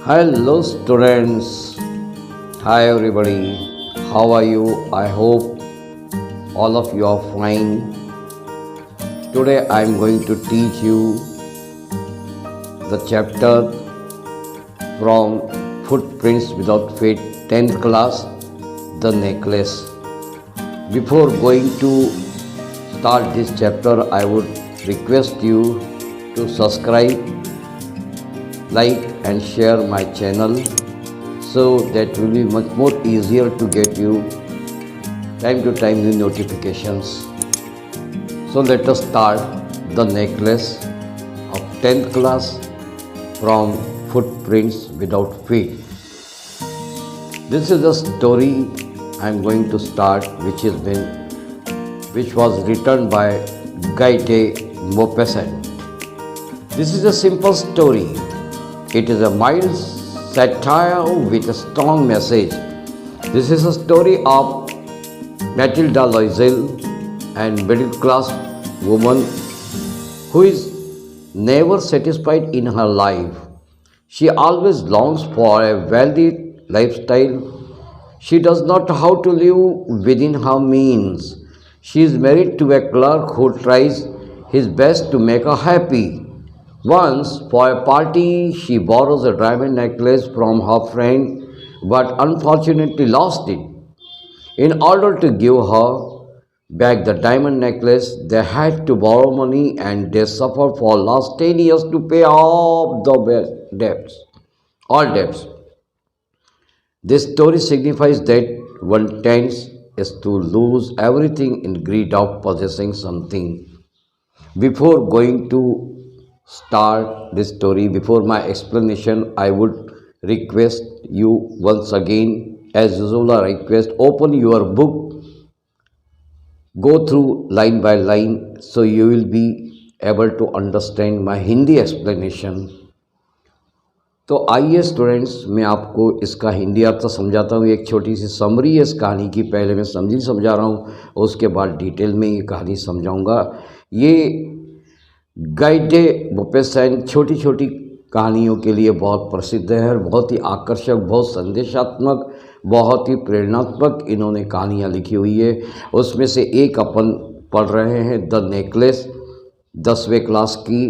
Hello, students. Hi, everybody. How are you? I hope all of you are fine. Today, I am going to teach you the chapter from Footprints Without Fate, 10th class, The Necklace. Before going to start this chapter, I would request you to subscribe, like, and share my channel so that will be much more easier to get you time to time new notifications. So let us start The Necklace of 10th class from Footprints Without Feet. This is a story I am going to start which was written by Guy de Maupassant. This is a simple story. It is a mild satire with a strong message. This is a story of Matilda Loisel, and middle-class woman who is never satisfied in her life. She always longs for a wealthy lifestyle. She does not know how to live within her means. She is married to a clerk who tries his best to make her happy. Once, for a party, she borrows a diamond necklace from her friend but unfortunately lost it. In order to give her back the diamond necklace, they had to borrow money and they suffered for last 10 years to pay off the debts, all debts. This story signifies that one tends is to lose everything in greed of possessing something. Before going to start this story, before my explanation, I would request you once again, as usual, I request open your book, go through line by line so you will be able to understand my Hindi explanation. तो आइए students, मैं आपको इसका हिंदी अर्थ समझाता हूँ। एक छोटी सी summary है इस कहानी की। पहले मैं समझा रहा हूँ, उसके बाद डिटेल में ये कहानी समझाऊँगा। ये गाय डे मॉपेसेंट छोटी छोटी कहानियों के लिए बहुत प्रसिद्ध है और बहुत ही आकर्षक, बहुत संदेशात्मक, बहुत ही प्रेरणात्मक इन्होंने कहानियाँ लिखी हुई है। उसमें से एक अपन पढ़ रहे हैं, द नेकलेस, 10वीं क्लास की,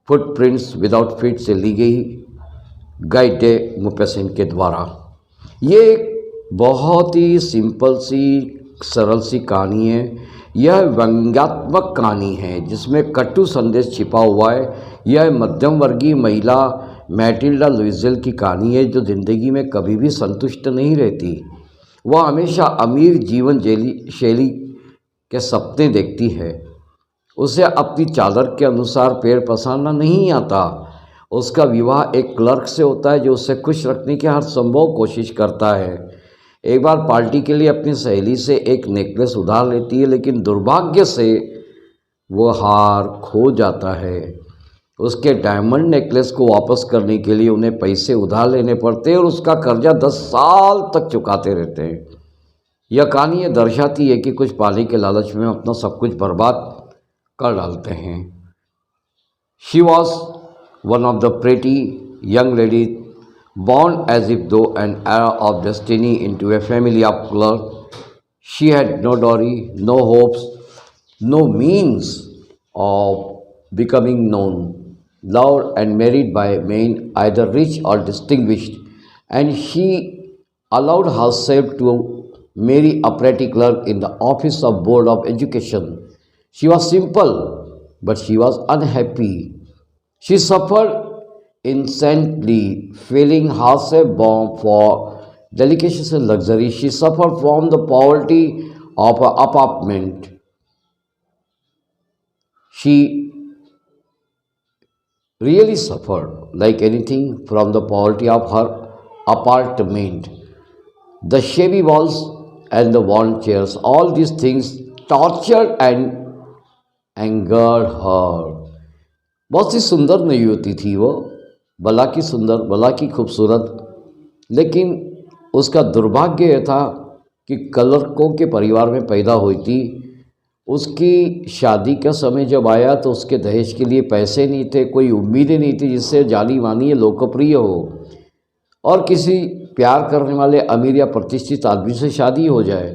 फुटप्रिंट्स विदाउट फीट से ली गई गाय डे मॉपेसेंट के द्वारा। ये एक बहुत ही सिंपल सी, सरल सी कहानी है। यह व्यंग्यात्मक कहानी है जिसमें कटु संदेश छिपा हुआ है। यह मध्यम वर्गीय महिला मैटिल्डा लुइसेल की कहानी है जो ज़िंदगी में कभी भी संतुष्ट नहीं रहती। वह हमेशा अमीर जीवन शैली के सपने देखती है। उसे अपनी चादर के अनुसार पैर पसारना नहीं आता। उसका विवाह एक क्लर्क से होता है जो उसे खुश रखने की हर संभव कोशिश करता है। एक बार पार्टी के लिए अपनी सहेली से एक नेकलेस उधार लेती है, लेकिन दुर्भाग्य से वो हार खो जाता है। उसके डायमंड नेकलेस को वापस करने के लिए उन्हें पैसे उधार लेने पड़ते हैं और उसका कर्जा 10 साल तक चुकाते रहते हैं। यह कहानी ये दर्शाती है कि कुछ पाने के लालच में अपना सब कुछ बर्बाद कर डालते हैं। She was one of the pretty young lady born as if though an era of destiny into a family of clerks. She had no dowry, no hopes, no means of becoming known, loved and married by men either rich or distinguished, and she allowed herself to marry a pretty clerk in the office of Board of Education. She was simple, but she was unhappy. She suffered incessantly, feeling herself born for delicacies and luxury. She suffered from the poverty of her apartment. She really suffered like anything from the poverty of her apartment. The shabby walls and the worn chairs, all these things tortured and angered her. बहुत सी सुंदर नहीं होती थी वो, भला की सुंदर, भला की खूबसूरत, लेकिन उसका दुर्भाग्य यह था कि क्लर्कों के परिवार में पैदा हुई थी उसकी शादी का समय जब आया तो उसके दहेज के लिए पैसे नहीं थे, कोई उम्मीदें नहीं थी जिससे जानी मानी लोकप्रिय हो और किसी प्यार करने वाले अमीर या प्रतिष्ठित आदमी से शादी हो जाए।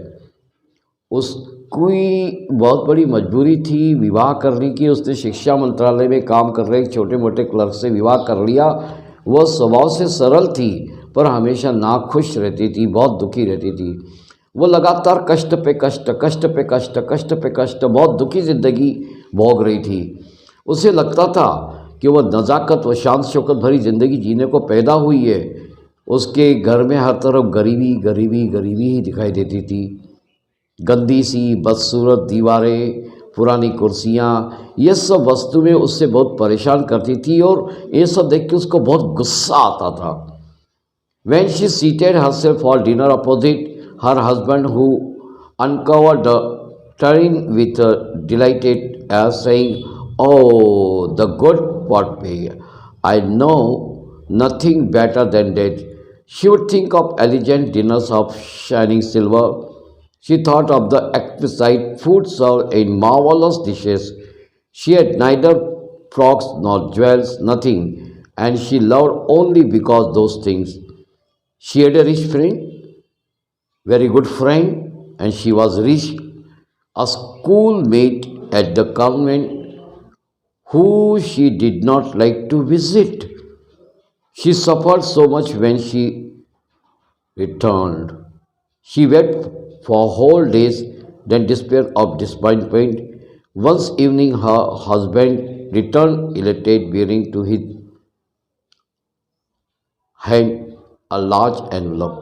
उसकी बहुत बड़ी मजबूरी थी विवाह करने की। उसने शिक्षा मंत्रालय में काम कर रहे एक छोटे मोटे क्लर्क से विवाह कर लिया। वह स्वभाव से सरल थी पर हमेशा नाखुश रहती थी, बहुत दुखी रहती थी। वो लगातार कष्ट पे कष्ट, कष्ट पे कष्ट, कष्ट पे कष्ट, बहुत दुखी ज़िंदगी भोग रही थी। उसे लगता था कि वह नज़ाकत व शान शौकत भरी ज़िंदगी जीने को पैदा हुई है। उसके घर में हर तरफ गरीबी गरीबी गरीबी ही दिखाई देती थी। गंदी सी बदसूरत दीवारें, पुरानी कुर्सियाँ, ये सब वस्तुएं उससे बहुत परेशान करती थी और ये सब देख के उसको बहुत गुस्सा आता था। When she seated herself for dinner opposite her husband, who uncovered the tureen with a delighted air, saying, "Oh, the good pot pie! I know nothing better than that." She would think of elegant dinners of shining silver. She thought of the exquisite food served in marvelous dishes. She had neither frocks nor jewels, nothing, and she loved only because those things. She had a rich friend, very good friend, and she was rich, a schoolmate at the convent who she did not like to visit. She suffered so much when she returned. She wept for whole days, then despair of disappointment. Once evening, her husband returned elated, bearing to his hand a large envelope.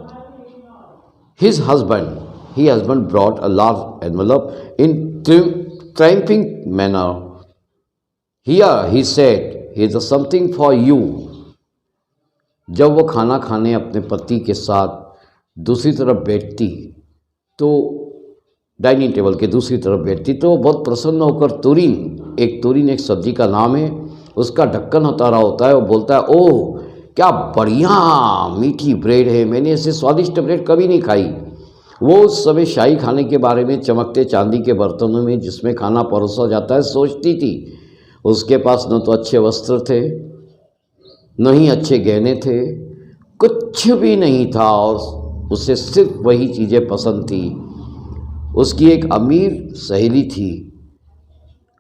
His husband brought a large envelope in triumphing manner. Here, he said, "Here's something for you." जब वो खाना खाने अपने पति के साथ दूसरी तरफ बैठती तो डाइनिंग टेबल के दूसरी तरफ बैठती तो बहुत प्रसन्न होकर तुरीन एक सब्जी का नाम है, उसका ढक्कन उतारा होता है। वो बोलता है, ओह क्या बढ़िया मीठी ब्रेड है, मैंने ऐसे स्वादिष्ट ब्रेड कभी नहीं खाई। वो उस समय शाही खाने के बारे में चमकते चांदी के बर्तनों में जिसमें खाना परोसा जाता है सोचती थी। उसके पास न तो अच्छे वस्त्र थे, न ही अच्छे गहने थे, कुछ भी नहीं था और उसे सिर्फ वही चीज़ें पसंद थी। उसकी एक अमीर सहेली थी,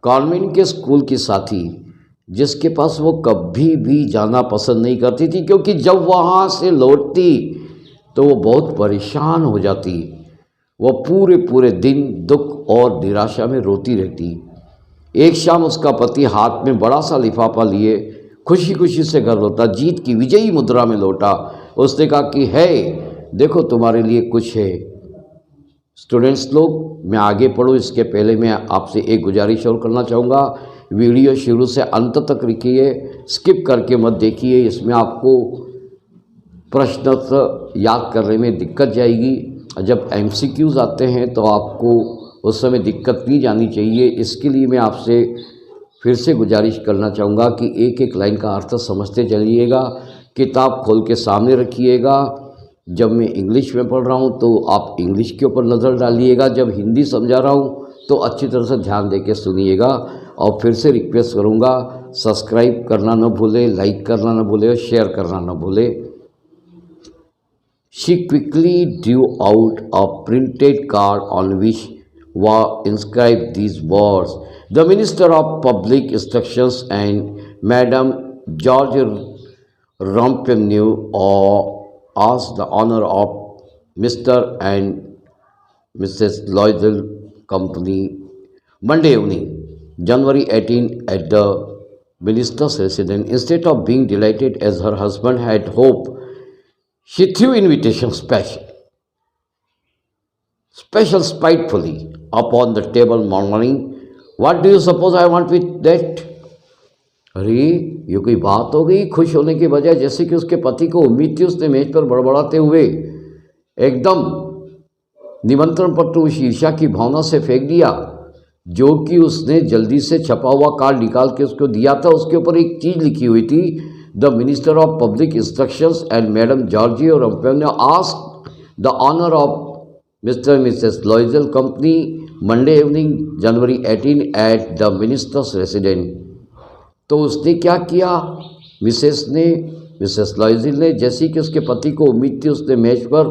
कॉन्वेंट के स्कूल की साथी, जिसके पास वो कभी भी जाना पसंद नहीं करती थी क्योंकि जब वहाँ से लौटती तो वो बहुत परेशान हो जाती। वो पूरे पूरे दिन दुख और निराशा में रोती रहती। एक शाम उसका पति हाथ में बड़ा सा लिफाफा लिए खुशी खुशी से घर लौटा, जीत की विजयी मुद्रा में लौटा। उसने कहा कि है देखो तुम्हारे लिए कुछ है। स्टूडेंट्स लोग, मैं आगे पढ़ूँ इसके पहले मैं आपसे एक गुजारिश और करना चाहूँगा। वीडियो शुरू से अंत तक लिखिए, स्किप करके मत देखिए, इसमें आपको प्रश्न याद करने में दिक्कत जाएगी। जब MCQs आते हैं तो आपको उस समय दिक्कत नहीं जानी चाहिए। इसके लिए मैं आपसे फिर से गुजारिश करना चाहूँगा कि एक एक लाइन का अर्थ समझते चलिएगा। किताब खोल के सामने रखिएगा। जब मैं इंग्लिश में पढ़ रहा हूँ तो आप इंग्लिश के ऊपर नज़र डालिएगा, जब हिंदी समझा रहा हूँ तो अच्छी तरह से ध्यान दे के सुनिएगा। और फिर से रिक्वेस्ट करूँगा, सब्सक्राइब करना न भूले, लाइक करना न भूले और शेयर करना न भूले। She quickly drew out a printed card on which were inscribed these words: "The Minister of Public Instructions and Madam George Rampenew asked the honor of Mr. and Mrs. Loisel Company, Monday evening, January 18, at the minister's residence." Instead of being delighted as her husband had hoped, she threw invitation spitefully upon the table, murmuring, "What do you suppose I want with that?" अरे ये कोई बात हो गई। खुश होने के बजाय जैसे कि उसके पति को उम्मीद थी, उसने मेज पर बड़बड़ाते हुए एकदम निमंत्रण पत्र उस ईर्ष्या की भावना से फेंक दिया जो कि उसने जल्दी से छपा हुआ कार्ड निकाल के उसको दिया था। उसके ऊपर एक चीज़ लिखी हुई थी, the minister of public instructions and madam Giorgio Ramponneau asked the honour of mister Mrs Loisel company Monday evening, January 18 at the minister's residence. तो उसने क्या किया, मिसेस लॉइजिल ने, जैसी कि उसके पति को उम्मीद थी, उसने मेज पर,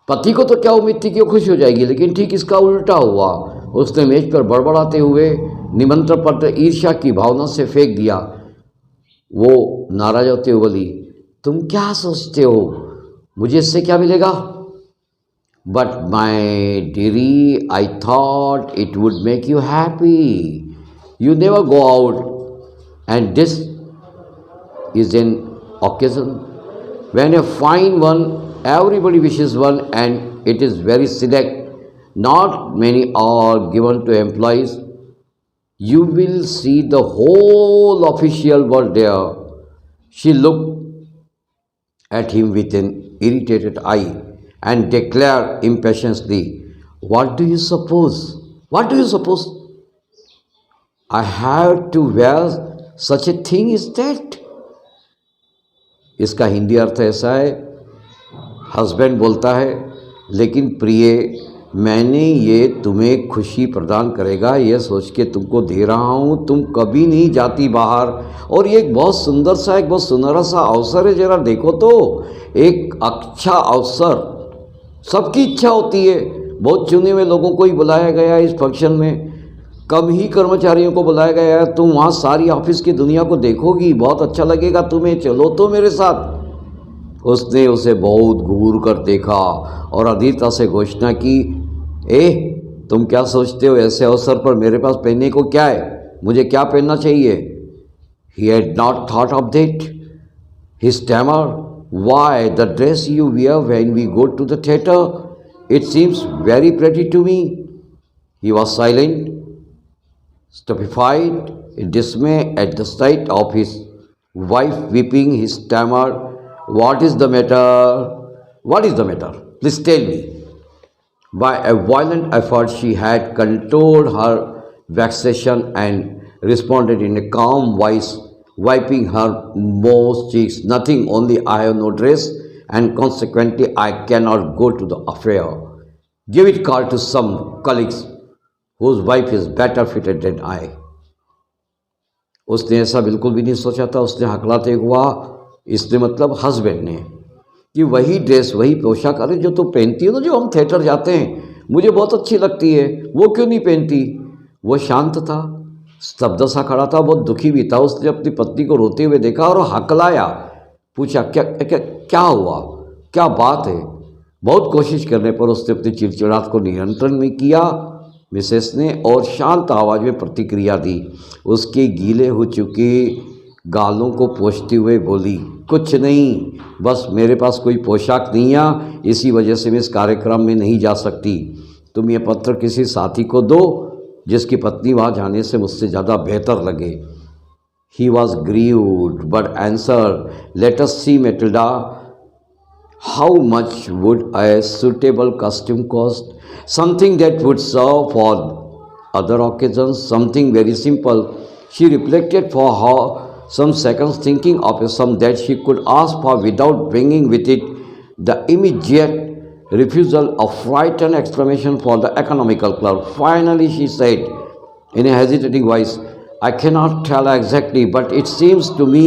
पति को तो क्या उम्मीद थी कि वो खुश हो जाएगी, लेकिन ठीक इसका उल्टा हुआ। उसने मेज पर बड़बड़ाते हुए निमंत्रण पत्र ईर्ष्या की भावना से फेंक दिया। वो नाराज होते हुए बोली, तुम क्या सोचते हो, मुझे इससे क्या मिलेगा? But my diary, I thought it would make you happy, you never go out and this is an occasion when a fine one, everybody wishes one and it is very select, not many are given to employees. You will see the whole official world there. She looked at him with an irritated eye and declared impatiently, what do you suppose? What do you suppose? I have to wear such a thing as that? इसका हिंदी अर्थ ऐसा है, husband बोलता है, लेकिन प्रिय, मैंने ये तुम्हें खुशी प्रदान करेगा यह सोच के तुमको दे रहा हूँ, तुम कभी नहीं जाती बाहर, और ये एक बहुत सुंदर सा, एक बहुत सुनहरा सा अवसर है, ज़रा देखो तो, एक अच्छा अवसर। सबकी इच्छा होती है, बहुत चुने हुए लोगों को ही बुलाया गया इस फंक्शन में, कम ही कर्मचारियों को बुलाया गया है। तुम वहाँ सारी ऑफिस की दुनिया को देखोगी, बहुत अच्छा लगेगा तुम्हें, चलो तो मेरे साथ। उसने उसे बहुत घूर कर देखा और अधीरता से घोषणा की, तुम क्या सोचते हो, ऐसे अवसर पर मेरे पास पहनने को क्या है, मुझे क्या पहनना चाहिए? He had not thought of that. He stammered, why, the dress you wear when we go to the theatre, it seems very pretty to me. He was silent, stupefied, in dismay at the sight of his wife weeping. He stammered, what is the matter? What is the matter? Please tell me. By a violent effort, she had controlled her vexation and responded in a calm voice, wiping her moist cheeks, nothing, only I have no dress, and consequently I cannot go to the affair. Give it call to some colleagues whose wife is better fitted than I. उसने ऐसा बिल्कुल भी नहीं सोचा था। उसने हकलाते हुआ, इसने मतलब हस्बैंड ने, कि वही ड्रेस, वही पोशाक, अरे जो तुम पहनती हो ना, जो हम थिएटर जाते हैं, मुझे बहुत अच्छी लगती है, वो क्यों नहीं पहनती? वो शांत था, स्तब्ध सा खड़ा था, बहुत दुखी भी था। उसने अपनी पत्नी को रोते हुए देखा और हकलाया, पूछा क्या क्या क्या हुआ, क्या बात है? बहुत कोशिश करने पर उसने अपनी चिड़चिड़ाहट को नियंत्रण में किया, मिसेस ने, और शांत आवाज़ में प्रतिक्रिया दी। उसके गीले हो चुके गालों को पोंछते हुए बोली, कुछ नहीं, बस मेरे पास कोई पोशाक नहीं है, इसी वजह से मैं इस कार्यक्रम में नहीं जा सकती। तुम ये पत्र किसी साथी को दो जिसकी पत्नी वहाँ जाने से मुझसे ज़्यादा बेहतर लगे। He was grieved but answered, let us see, Matilda, how much would a suitable costume cost? Something that would serve for other occasions, something very simple. She reflected for her some seconds, thinking of a sum that she could ask for without bringing with it the immediate refusal of frightened exclamation for the economical clerk. Finally, she said in a hesitating voice, I cannot tell exactly, but it seems to me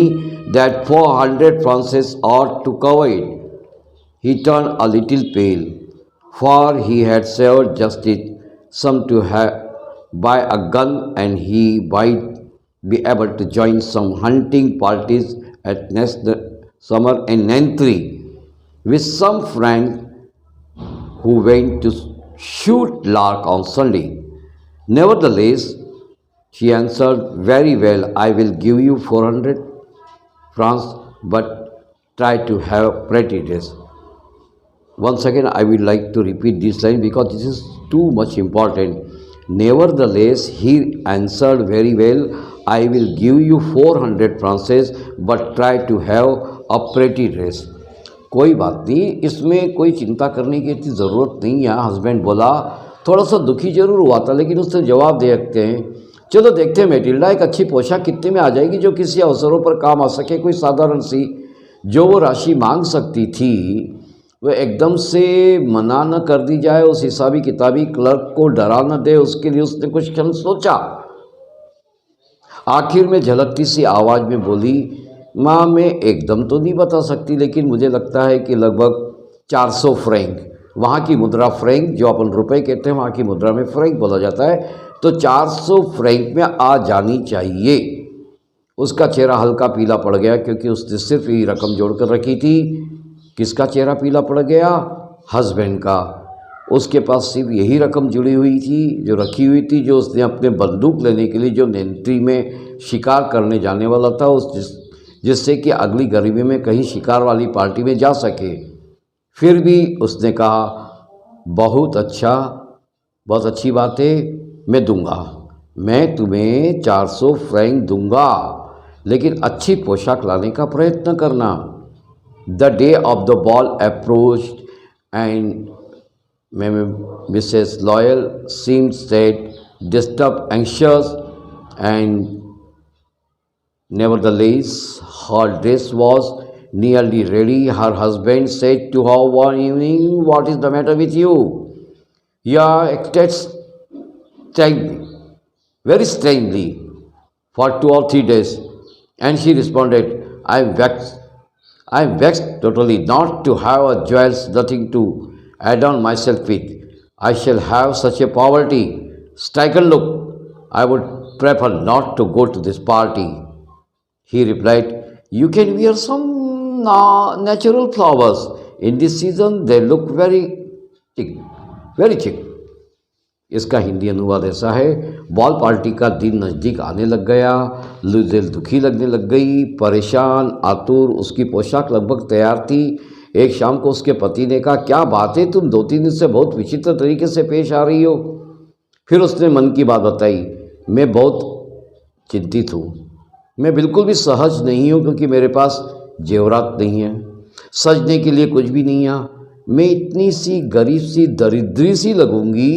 that 400 francs ought to cover it. He turned a little pale, for he had saved just it some to buy a gun, and he might be able to join some hunting parties at next summer in Nantry with some friend who went to shoot lark on Sunday. Nevertheless, she answered, very well, I will give you 400 francs, but try to have pretty dress. Once again, I would like to repeat this line because this is too much important. Nevertheless, he answered, very well, I will give you 400 francs, but try to have a pretty dress. कोई बात नहीं, इसमें कोई चिंता करने की इतनी ज़रूरत नहीं है। हस्बैंड बोला, थोड़ा सा दुखी जरूर हुआ था, लेकिन उसने जवाब दे सकते हैं, चलो देखते हैं मैटिल्डा, एक अच्छी पोशाक कितने में आ जाएगी जो किसी अवसरों पर काम आ सके, कोई साधारण सी, जो वो राशि मांग सकती थी वह एकदम से मना न कर दी जाए, उस हिसाबी किताबी क्लर्क को डरा न दे, उसके लिए उसने कुछ क्षण सोचा। आखिर में झलकती सी आवाज़ में बोली, माँ मैं एकदम तो नहीं बता सकती, लेकिन मुझे लगता है कि लगभग 400 फ्रैंक, वहाँ की मुद्रा फ्रैंक, जो अपन रुपए कहते हैं वहाँ की मुद्रा में फ्रैंक बोला जाता है, तो 400 फ्रैंक में आ जानी चाहिए। उसका चेहरा हल्का पीला पड़ गया, क्योंकि उसने सिर्फ ये रकम जोड़ कर रखी थी। किसका चेहरा पीला पड़ गया? हस्बैंड का। उसके पास सिर्फ यही रकम जुड़ी हुई थी, जो रखी हुई थी, जो उसने अपने बंदूक लेने के लिए जो नेंट्री में शिकार करने जाने वाला था, जिससे कि अगली गर्मी में कहीं शिकार वाली पार्टी में जा सके। फिर भी उसने कहा, बहुत अच्छा, बहुत अच्छी बात है, मैं दूंगा, मैं तुम्हें 400 फ्रैंक दूंगा, लेकिन अच्छी पोशाक लाने का प्रयत्न करना। The day of the ball approached and Mrs. Loyal seemed sad, disturbed, anxious, and nevertheless, her dress was nearly ready. Her husband said to her one evening, "What is the matter with you? You are acted strangely, very strangely, for 2 or 3 days." And she responded, "I am vexed. I am vexed totally, not to have a jewels, nothing to adorn myself with. I shall have such a poverty-stricken look. I would prefer not to go to this party." He replied, "You can wear some natural flowers. In this season, they look very chic, very chic." इसका हिंदी अनुवाद ऐसा है, ball party का दिन नज़दीक आने लग गया, लुजेल दुखी लगने लग गई, परेशान, आतुर। उसकी पोशाक लगभग तैयार थी। एक शाम को उसके पति ने कहा, क्या बात है, तुम 2-3 दिन से बहुत विचित्र तरीके से पेश आ रही हो। फिर उसने मन की बात बताई, मैं बहुत चिंतित हूँ, मैं बिल्कुल भी सहज नहीं हूँ, क्योंकि मेरे पास जेवरात नहीं है, सजने के लिए कुछ भी नहीं है। मैं इतनी सी गरीब सी दरिद्री सी लगूंगी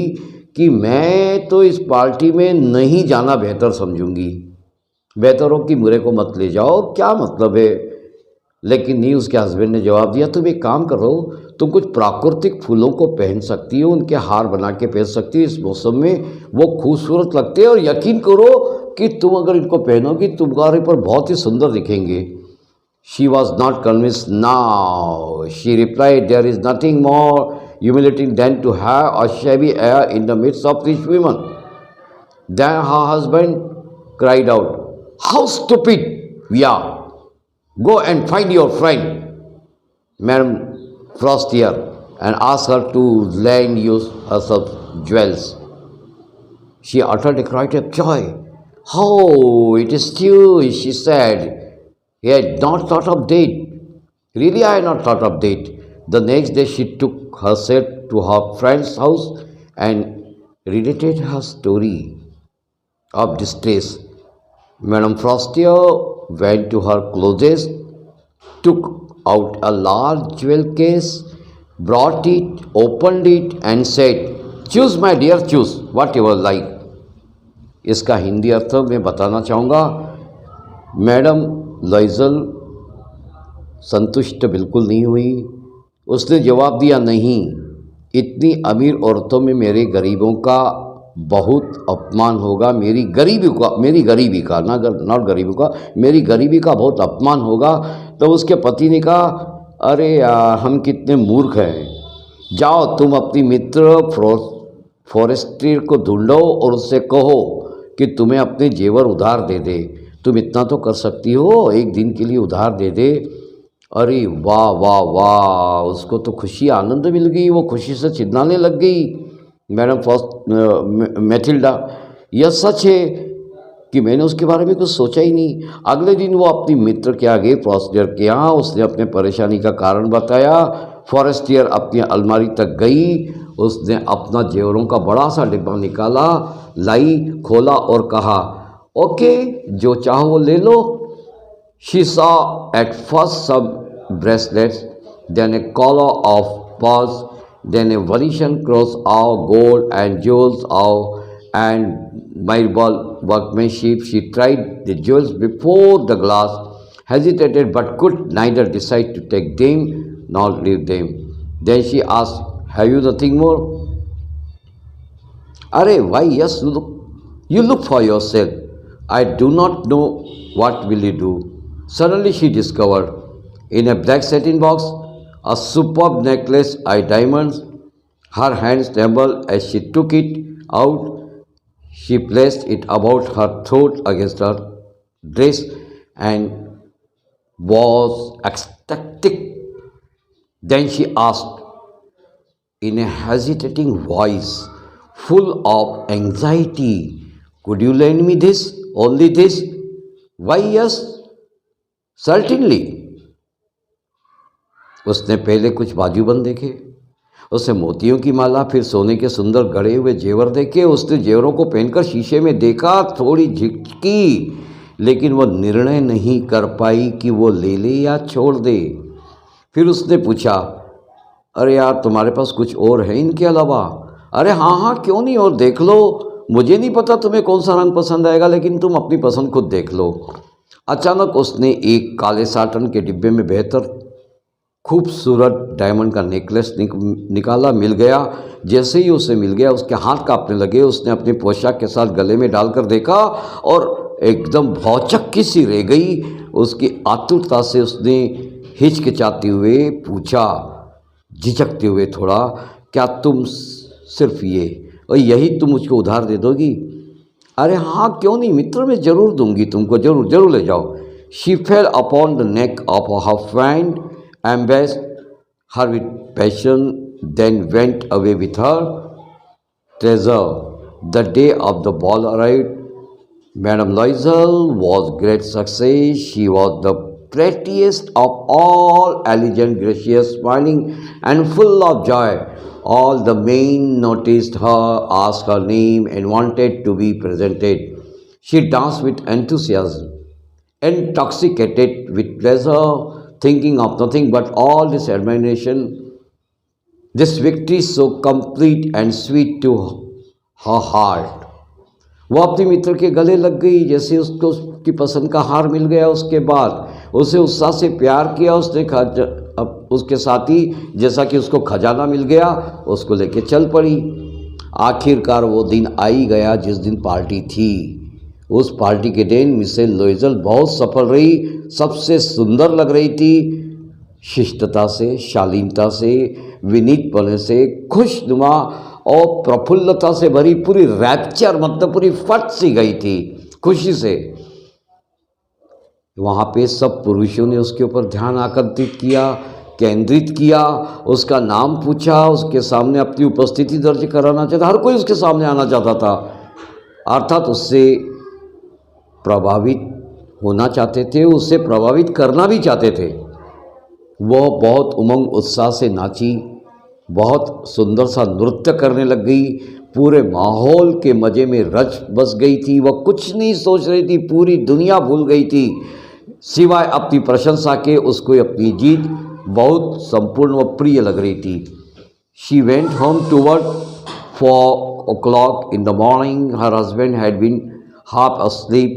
कि मैं तो इस पार्टी में नहीं जाना बेहतर समझूंगी। बेहतर हो कि मेरे को मत ले जाओ, क्या मतलब है। लेकिन नहीं, उसके हस्बैंड ने जवाब दिया, तुम एक काम करो, तुम कुछ प्राकृतिक फूलों को पहन सकती हो, उनके हार बना के पहन सकती हो, इस मौसम में वो खूबसूरत लगते हैं, और यकीन करो कि तुम अगर इनको पहनोगी तुम्हारे पर बहुत ही सुंदर दिखेंगे। She was not convinced now. She replied, "There is nothing more humiliating than to have a shabby air in the midst of rich women." Then her husband cried out, "How stupid we are! Go and find your friend, Madame Frostier, and ask her to lend you her some jewels." She uttered a cry of joy. "Oh, it is you," she said. He had not thought of that. Really, I had not thought of that. The next day, she took herself to her friend's house and related her story of distress. Madame Frostier went to her closet, took out a large jewel case, brought it, opened it, and said, "Choose, my dear, choose whatever like." इसका हिंदी अर्थ मैं बताना चाहूँगा। Madam लॉयजल संतुष्ट बिल्कुल नहीं हुई। उसने जवाब दिया, नहीं, इतनी अमीर औरतों में मेरे गरीबों का बहुत अपमान होगा, मेरी गरीबी का नॉट गरीबी का, मेरी गरीबी का बहुत अपमान होगा। तो उसके पति ने कहा, अरे यार, हम कितने मूर्ख हैं, जाओ तुम अपनी मित्र फॉरेस्ट्री को ढूंढो और उससे कहो कि तुम्हें अपने जेवर उधार दे दे। तुम इतना तो कर सकती हो, एक दिन के लिए उधार दे दे। अरे वाह वाह वाह, उसको तो खुशी आनंद मिल गई, वो खुशी से चिल्लाने लग गई। मैडम मैथिल्डा, यह सच है कि मैंने उसके बारे में कुछ सोचा ही नहीं। अगले दिन वो अपनी मित्र के आगे फ्रॉस्टियर के यहाँ उसने अपने परेशानी का कारण बताया। फॉरेस्टियर अपनी अलमारी तक गई, उसने अपना जेवरों का बड़ा सा डिब्बा निकाला, लाई, खोला और कहा, ओके, जो चाहो वो ले लो। She saw at first some bracelets, then a collar of pearls, then a Venetian cross of gold and jewels of and marble workmanship. She tried the jewels before the glass, hesitated but could neither decide to take them nor leave them. Then she asked, "Have you nothing more?" Arey, why, yes, look, you look for yourself. I do not know what will you do. Suddenly she discovered in a black satin box a superb necklace of diamonds. Her hands trembled as she took it out. She placed it about her throat against her dress and was ecstatic. Then she asked in a hesitating voice, full of anxiety, "Could you lend me this? Only this?" "Why, yes, certainly." उसने पहले कुछ बाजूबंद देखे, उसने मोतियों की माला, फिर सोने के सुंदर गढ़े हुए जेवर देखे। उसने जेवरों को पहनकर शीशे में देखा, थोड़ी झिझकी, लेकिन वह निर्णय नहीं कर पाई कि वो ले ले या छोड़ दे। फिर उसने पूछा, "अरे यार, तुम्हारे पास कुछ और है इनके अलावा?" "अरे हाँ हाँ, क्यों नहीं, और देख लो। मुझे नहीं पता तुम्हें कौन सा रंग पसंद आएगा, लेकिन तुम अपनी पसंद खुद देख लो।" अचानक उसने एक काले साटन के डिब्बे में बेहतर खूबसूरत डायमंड का नेकलेस निकाला। मिल गया। जैसे ही उसे मिल गया, उसके हाथ कांपने लगे। उसने अपनी पोशाक के साथ गले में डालकर देखा और एकदम भौचक्की सी रह गई। उसकी आतुरता से उसने हिचकिचाते हुए पूछा, झिझकते हुए थोड़ा, "क्या तुम सिर्फ ये और यही तुम मुझको उधार दे दोगी?" "अरे हाँ, क्यों नहीं मित्र, मैं ज़रूर दूंगी तुमको, ज़रूर ज़रूर ले जाओ." She fail upon the neck of her friend, embraced her with passion, then went away with her treasure. The day of the ball arrived. Madame Loisel was great success. She was the prettiest of all, elegant, gracious, smiling, and full of joy. All the men noticed her, asked her name, and wanted to be presented. She danced with enthusiasm, intoxicated with pleasure, thinking of nothing but all this admiration, this victory so complete and sweet to her heart. वो अपने मित्र के गले लग गई। जैसे उसको उसकी पसंद का हार मिल गया, उसके बाद उसे उत्साह से प्यार किया। उसने उसके साथ ही जैसा कि उसको खजाना मिल गया, उसको लेके चल पड़ी। आखिरकार वो दिन आ ही गया जिस दिन पार्टी थी। उस पार्टी के दिन मिसेस लोइजल बहुत सफल रही, सबसे सुंदर लग रही थी। शिष्टता से, शालीनता से, विनीतपने से, खुशनुमा और प्रफुल्लता से भरी, पूरी रैप्चर मतलब पूरी फट सी गई थी खुशी से। वहाँ पे सब पुरुषों ने उसके ऊपर ध्यान आकर्षित किया, केंद्रित किया, उसका नाम पूछा, उसके सामने अपनी उपस्थिति दर्ज कराना चाहता। हर कोई उसके सामने आना चाहता था, अर्थात उससे प्रभावित होना चाहते थे, उससे प्रभावित करना भी चाहते थे। वह बहुत उमंग उत्साह से नाची, बहुत सुंदर सा नृत्य करने लग गई, पूरे माहौल के मज़े में रच बस गई थी। वह कुछ नहीं सोच रही थी, पूरी दुनिया भूल गई थी सिवाय अपनी प्रशंसा के। उसको अपनी जीत बहुत संपूर्ण व प्रिय लग रही थी। She went home toward 4 o'clock in the morning. Her husband had been half asleep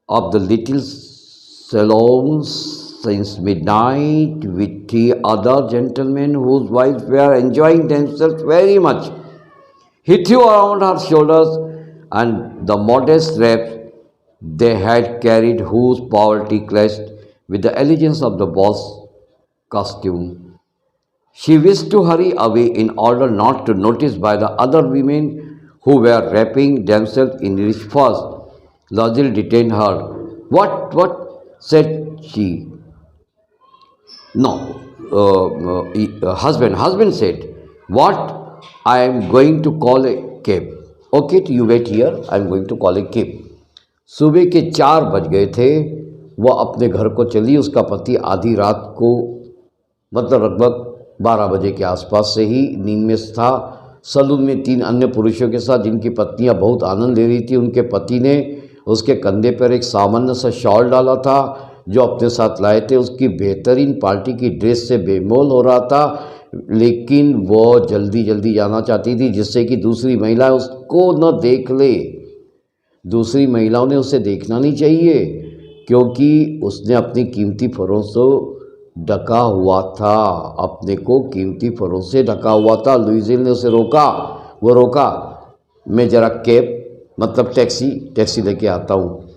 of the little salon since midnight, with 3 other gentlemen whose wives were enjoying themselves very much. He threw around her shoulders and the modest wraps they had carried, whose poverty clashed with the elegance of the boss costume. She wished to hurry away in order not to notice by the other women who were wrapping themselves in rich furs. Loisel detained her. What? Said she. No, husband said, "What? I am going to call a cab." "Okay, you wait here, I am going to call a cab." सुबह के 4 बज गए थे। वह अपने घर को चली। उसका पति आधी रात को, मतलब लगभग 12 बजे के आसपास से ही नींद में था। सलून में 3 अन्य पुरुषों के साथ, जिनकी पत्नियां बहुत आनंद ले रही थी। उनके पति ने उसके कंधे पर एक सामान्य सा शॉल डाला था जो अपने साथ लाए थे। उसकी बेहतरीन पार्टी की ड्रेस से बेमोल हो रहा था, लेकिन वो जल्दी जल्दी जाना चाहती थी जिससे कि दूसरी महिलाएं उसको न देख ले। दूसरी महिलाओं ने उसे देखना नहीं चाहिए, क्योंकि उसने अपनी कीमती फरों से ढका हुआ था, अपने को कीमती फलों से ढका हुआ था। लुइजिल ने उसे रोका, वो रोका, मैं ज़रा कैब मतलब टैक्सी लेके आता हूँ।